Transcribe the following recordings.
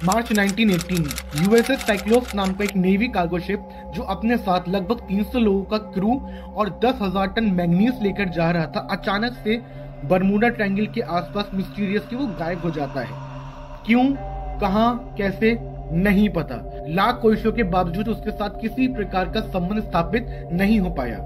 मार्च 1918 USS cyclops नाम का एक नेवी कार्गो शिप जो अपने साथ लगभग 300 लोगों का क्रू और 10,000 टन मैग्नीज लेकर जा रहा था, अचानक से बरमूडा ट्रायंगल के आसपास मिस्टीरियसली वो गायब हो जाता है। क्यों, कहां, कैसे, नहीं पता। लाख कोशिशों के बावजूद उसके साथ किसी प्रकार का संबंध स्थापित नहीं हो पाया।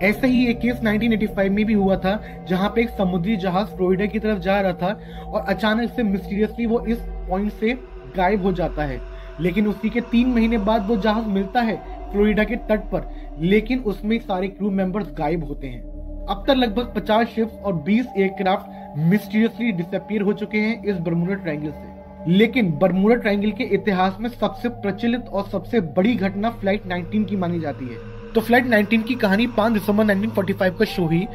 ऐसा ही एक केस 1985 में भी हुआ था, जहां पे एक समुद्री जहाज फ्लोरिडा की तरफ जा रहा था और अचानक से मिस्टीरियसली वो इस पॉइंट से गायब हो जाता है। लेकिन उसी के 3 महीने बाद वो जहाज मिलता है फ्लोरिडा के तट पर, लेकिन उसमें सारे क्रू मेंबर्स गायब होते हैं। अब तक लगभग 50 शिप्स और 20 एयरक्राफ्ट मिस्टीरियसली डिसअपीयर हो चुके हैं इस बरमूडा ट्रायंगल से। लेकिन बरमूडा ट्रायंगल के इतिहास में सबसे प्रचलित और सबसे बड़ी घटना फ्लाइट 19 की मानी जाती है। तो फ्लाइट 19 की कहानी 5 दिसंबर 1945 का शो हुई,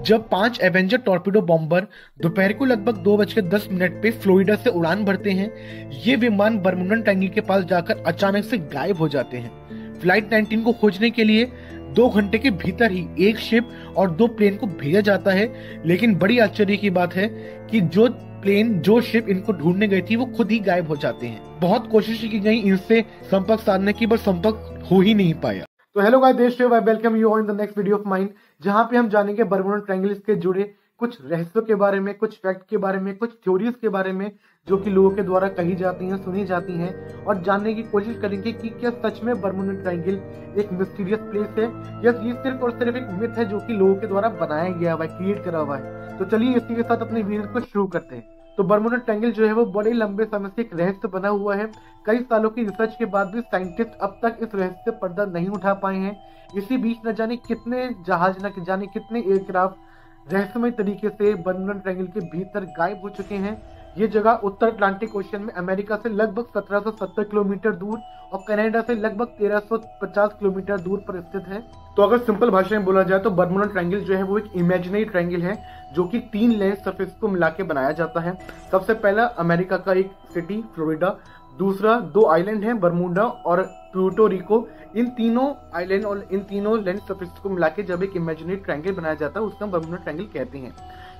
जब 5 एवेंजर टॉर्पीडो बॉम्बर दोपहर को लगभग 2:10 पे फ्लोरिडा से उड़ान भरते हैं। ये विमान बरमूडा ट्रायंगल के पास जाकर अचानक से गायब हो जाते हैं। फ्लाइट 19 को खोजने के लिए 2 घंटे के भीतर ही एक शिप और 2 प्लेन को भेजा जाता है। लेकिन बड़ी आश्चर्य की बात है कि जो शिप इनको ढूंढने गई थी वो खुद ही गायब हो जाते हैं। बहुत कोशिश की गई इनसे संपर्क साधने की, पर संपर्क हो ही नहीं पाया। तो हेलो गाइस, देश I welcome you in the next video of mine, जहां पे हम जानेंगे बरमूडा ट्रायंगल से जुड़े कुछ रहस्यों के बारे में, कुछ फैक्ट के बारे में, कुछ थ्योरीज के बारे में जो कि लोगों के द्वारा कही जाती हैं, सुनी जाती हैं, और जानने की कोशिश करेंगे कि क्या सच में बरमूडा ट्रायंगल एक मिस्टीरियस प्लेस है या ये सिर्फ और सिर्फ एक मिथ है जो कि लोगों के द्वारा बनाया गया हुआ है, क्रिएट करा हुआ है। तो चलिए इसी के साथ अपने वीडियो को शुरू करते हैं। तो बरमूडा ट्रायंगल जो है वो बड़े लंबे समय से एक रहस्य बना हुआ है। कई सालों की रिसर्च के बाद भी साइंटिस्ट अब तक इस रहस्य से पर्दा नहीं उठा पाए हैं। इसी बीच न जाने कितने जहाज, न जाने कितने एयरक्राफ्ट रहस्यमय तरीके से बरमूडा ट्रायंगल के भीतर गायब हो चुके हैं। ये जगह उत्तर अटलांटिक ओशन में अमेरिका से लगभग 1770 किलोमीटर दूर और कनाडा से लगभग 1350 किलोमीटर दूर पर स्थित है। तो अगर सिंपल भाषा में बोला जाए तो बरमूडा ट्रायंगल जो है वो एक इमेजिनरी ट्रायंगल है जो कि 3 लैंड सरफेस को मिला के बनाया जाता है। सबसे पहला अमेरिका का एक सिटी फ्लोरिडा, दूसरा 2 आइलैंड हैं बरमूडा और प्यूर्टो रिको। इन तीनों आइलैंड और इन तीनों लैंड सरफेस को मिला के जब एक इमेजिनरी ट्रायंगल बनाया जाता है उसका बरमूडा ट्रायंगल कहते हैं।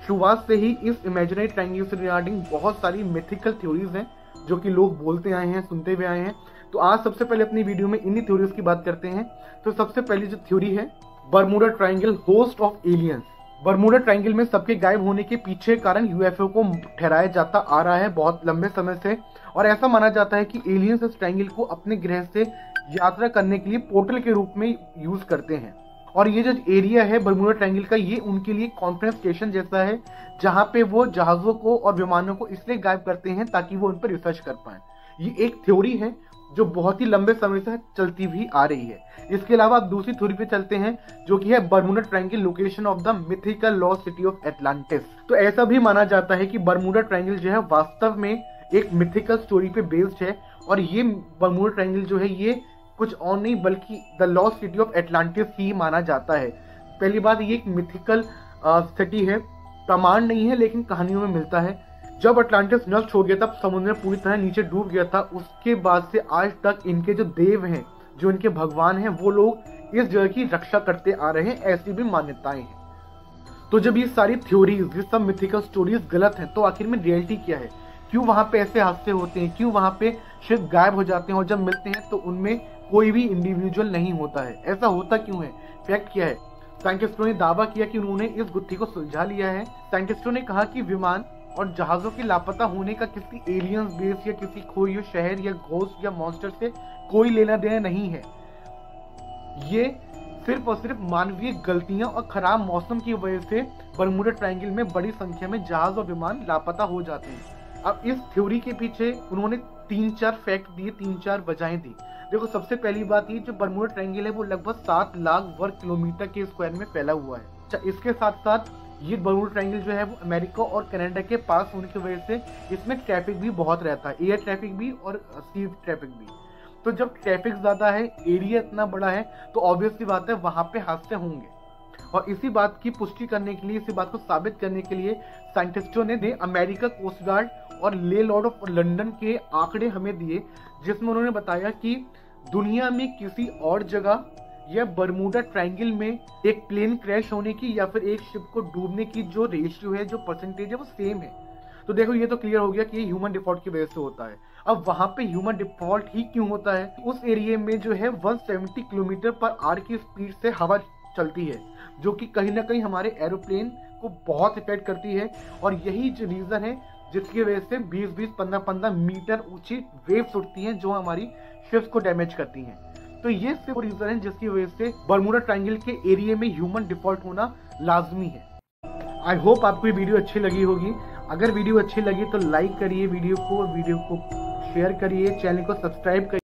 शुरुआत से ही इस इमेजिनरी ट्रायंगल से रिगार्डिंग बहुत सारी मिथिकल थ्योरीज हैं जो कि लोग बोलते आए हैं, सुनते हुए आए हैं। तो आज सबसे पहले अपनी वीडियो में इन्हीं थ्योरीज की बात करते हैं। तो सबसे पहली जो थ्योरी है, Bermuda triangle host of aliens. Bermuda triangle में सबके गायब होने के पीछे कारण यूएफओ को ठहराया जाता आ रहा है बहुत लंबे समय से, और ऐसा माना जाता है कि एलियंस इस ट्रायंगल को अपने ग्रह से यात्रा करने के लिए पोर्टल के रूप में यूज करते हैं। और ये जो एरिया है बरमूडा ट्रायंगल का, ये उनके लिए कॉन्फ्रेंस स्टेशन जैसा है जहां पे वो जहाजों को और विमानों को इसलिए गायब करते हैं ताकि वो उन पर रिसर्च कर पाए। ये एक थ्योरी है जो बहुत ही लंबे समय से चलती भी आ रही है। इसके अलावा आप दूसरी थ्योरी पे चलते हैं जो कि है Bermuda triangle location of the mythical lost city of Atlantis. तो ऐसा भी माना जाता है कि बरमूडा ट्रायंगल जो है वास्तव में एक मिथिकल स्टोरी पे बेस्ड है, और ये बरमूडा ट्रायंगल जो है ये कुछ और नहीं बल्कि the lost city of Atlantis ही माना जाता है। पहली बात, ये एक मिथिकल सिटी है, प्रमाण नहीं है लेकिन कहानियों में मिलता है। जब अटलांटिस नष्ट हो गया तब समुद्र में पूरी तरह नीचे डूब गया था। उसके बाद से आज तक इनके जो देव हैं, जो इनके भगवान हैं, वो लोग इस जगह की रक्षा करते आ रहे हैं, ऐसी भी मान्यताएं हैं। तो जब ये सारी थ्योरीज, ये सब मिथिकल स्टोरीज गलत हैं, तो आखिर में रियलिटी क्या है? क्यों वहां पे ऐसे हादसे होते हैं? क्यों वहां पे शिप गायब हो जाते हैं और जब मिलते हैं तो उनमें कोई भी इंडिविजुअल नहीं होता है? ऐसा होता क्यों है? फैक्ट क्या है? साइंटिस्टों ने दावा किया कि उन्होंने इस गुत्थी को सुलझा लिया है। साइंटिस्टों ने कहा कि विमान और जहाजों के लापता होने का किसी एलियंस बेस या किसी खोए हुए शहर या घोस्ट या मॉन्स्टर से कोई लेना देना नहीं है। ये सिर्फ और सिर्फ मानवीय गलतियां और खराब मौसम की वजह से बरमूडा ट्रायंगल में बड़ी संख्या में जहाज और विमान लापता हो जाते हैं। अब इस थ्योरी के पीछे उन्होंने 3-4 फैक्ट दिए, 3-4 वजहें दी। देखो, सबसे पहली बात ये, जो बरमूडा ट्रायंगल है वो लगभग 7 लाख वर्ग किलोमीटर के स्क्वायर में फैला हुआ है। इसके साथ साथ ये बरमूडा ट्रायंगल जो है वो अमेरिका और कनाडा के पास होने की वजह से इसमें ट्रैफिक भी बहुत रहता है, एयर ट्रैफिक भी और सी ट्रैफिक भी। तो जब ट्रैफिक ज्यादा है, एरिया इतना बड़ा है, तो ऑब्वियस सी बात है वहां पे हादसे होंगे। और इसी बात की पुष्टि करने के लिए, इसी बात को साबित करने के लिए साइंटिस्टों ने अमेरिका कोस्ट गार्ड और ले लॉर्ड ऑफ लंदन के आंकड़े हमें दिए, जिसमें उन्होंने बताया कि दुनिया में किसी और जगह या बरमूडा ट्रायंगल में एक प्लेन क्रैश होने की या फिर एक शिप को डूबने की जो रेशियो है, जो परसेंटेज है, वो सेम है। तो देखो, ये तो क्लियर हो गया कि ये ह्यूमन डिफॉल्ट की वजह से होता है। अब वहां पे ह्यूमन डिफॉल्ट ही क्यों होता है? उस एरिया में जो है 170 किलोमीटर पर आवर की स्पीड से हवा चलती है, जो कि कहीं ना कहीं हमारे एरोप्लेन को बहुत इफेक्ट करती है। और यही जो रीजन है जिसकी वजह से 20-20, 15-15 मीटर ऊंची वेव्स उठती हैं जो हमारी शिप्स को डैमेज करती हैं। तो ये सिर्फ रीजन है जिसकी वजह से बर्मुडा ट्रायंगल के एरिया में ह्यूमन डिफॉल्ट होना लाजमी है। आई होप आपको ये वीडियो अच्छी लगी होगी। अगर वीडियो अच्छी लगी तो लाइक करिए वीडियो को शेयर करिए, चैनल को सब्सक्राइब करिए।